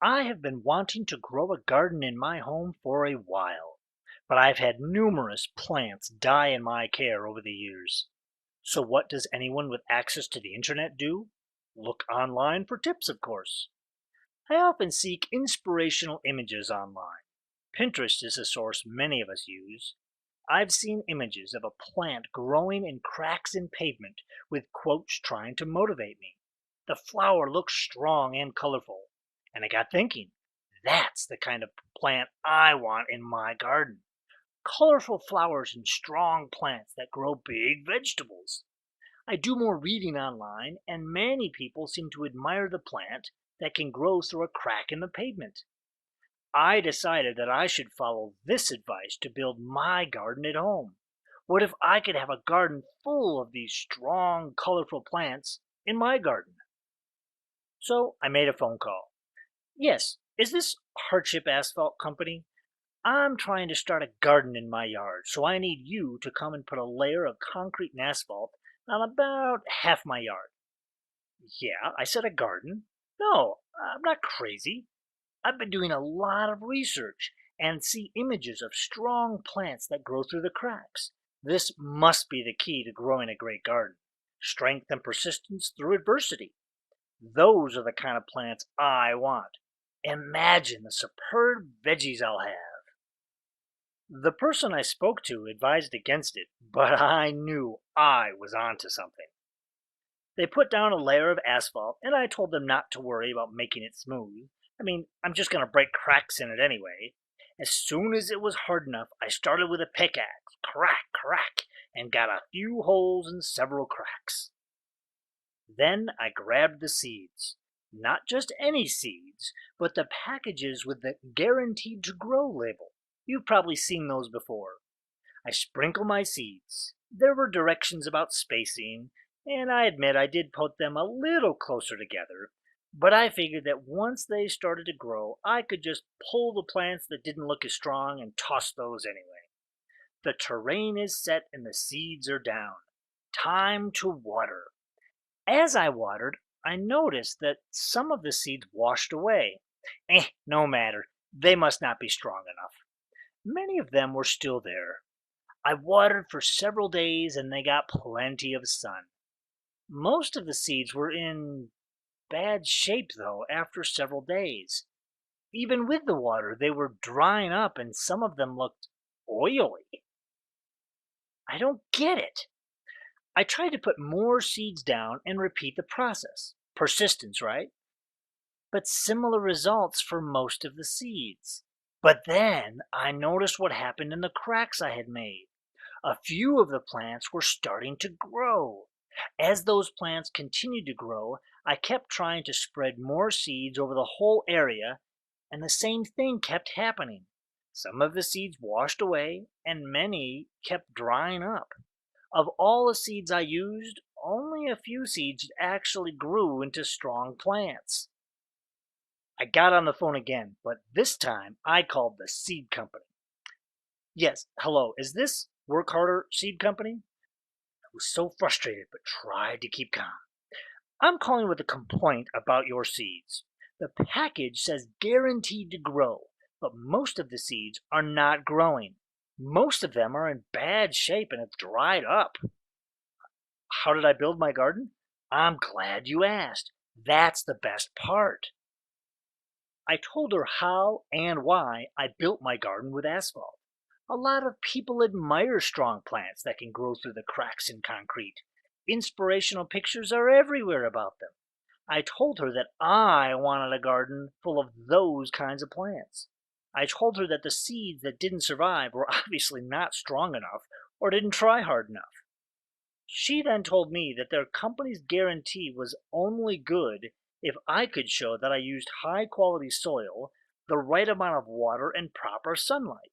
I have been wanting to grow a garden in my home for a while, but I've had numerous plants die in my care over the years. So what does anyone with access to the internet do? Look online for tips, of course. I often seek inspirational images online. Pinterest is a source many of us use. I've seen images of a plant growing in cracks in pavement with quotes trying to motivate me. The flower looks strong and colorful, and I got thinking, that's the kind of plant I want in my garden. Colorful flowers and strong plants that grow big vegetables. I do more reading online, and many people seem to admire the plant that can grow through a crack in the pavement. I decided that I should follow this advice to build my garden at home. What if I could have a garden full of these strong, colorful plants in my garden? So I made a phone call. Yes, is this Hardship Asphalt Company? I'm trying to start a garden in my yard, so I need you to come and put a layer of concrete and asphalt on about half my yard. Yeah, I said a garden. No, I'm not crazy. I've been doing a lot of research and see images of strong plants that grow through the cracks. This must be the key to growing a great garden. Strength and persistence through adversity. Those are the kind of plants I want. Imagine the superb veggies I'll have. The person I spoke to advised against it, but I knew I was onto something. They put down a layer of asphalt, and I told them not to worry about making it smooth. I'm just going to break cracks in it anyway. As soon as it was hard enough, I started with a pickaxe, crack, crack, and got a few holes in several cracks. Then I grabbed the seeds. Not just any seeds, but the packages with the guaranteed to grow label. You've probably seen those before. I sprinkle my seeds. There were directions about spacing, and I admit I did put them a little closer together, but I figured that once they started to grow, I could just pull the plants that didn't look as strong and toss those anyway. The terrain is set and the seeds are down. Time to water. As I watered, I noticed that some of the seeds washed away. No matter. They must not be strong enough. Many of them were still there. I watered for several days and they got plenty of sun. Most of the seeds were in bad shape, though, after several days. Even with the water, they were drying up and some of them looked oily. I don't get it. I tried to put more seeds down and repeat the process. Persistence, right? But similar results for most of the seeds. But then I noticed what happened in the cracks I had made. A few of the plants were starting to grow. As those plants continued to grow, I kept trying to spread more seeds over the whole area, and the same thing kept happening. Some of the seeds washed away, and many kept drying up. Of all the seeds I used, only a few seeds actually grew into strong plants. I got on the phone again, but this time I called the seed company. Yes, hello, is this Work Harder Seed Company? I was so frustrated, but tried to keep calm. I'm calling with a complaint about your seeds. The package says guaranteed to grow, but most of the seeds are not growing. Most of them are in bad shape and have dried up. How did I build my garden? I'm glad you asked. That's the best part. I told her how and why I built my garden with asphalt. A lot of people admire strong plants that can grow through the cracks in concrete. Inspirational pictures are everywhere about them. I told her that I wanted a garden full of those kinds of plants. I told her that the seeds that didn't survive were obviously not strong enough or didn't try hard enough. She then told me that their company's guarantee was only good if I could show that I used high quality soil, the right amount of water, and proper sunlight.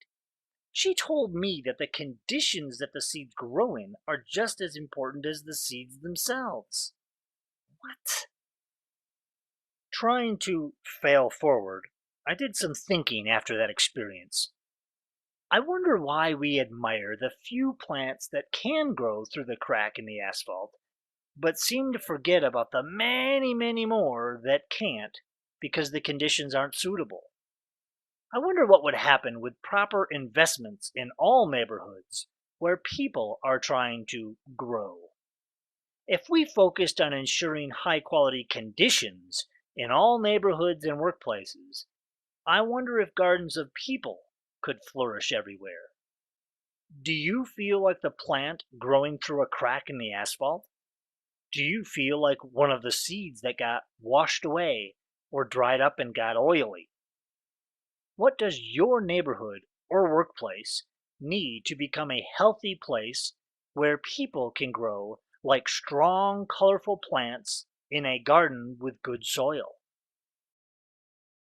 She told me that the conditions that the seeds grow in are just as important as the seeds themselves. What? Trying to fail forward, I did some thinking after that experience. I wonder why we admire the few plants that can grow through the crack in the asphalt, but seem to forget about the many, many more that can't. because the conditions aren't suitable. I wonder what would happen with proper investments in all neighborhoods where people are trying to grow. If we focused on ensuring high quality conditions in all neighborhoods and workplaces, I wonder if gardens of people could flourish everywhere. Do you feel like the plant growing through a crack in the asphalt? Do you feel like one of the seeds that got washed away or dried up and got oily? What does your neighborhood or workplace need to become a healthy place where people can grow like strong, colorful plants in a garden with good soil?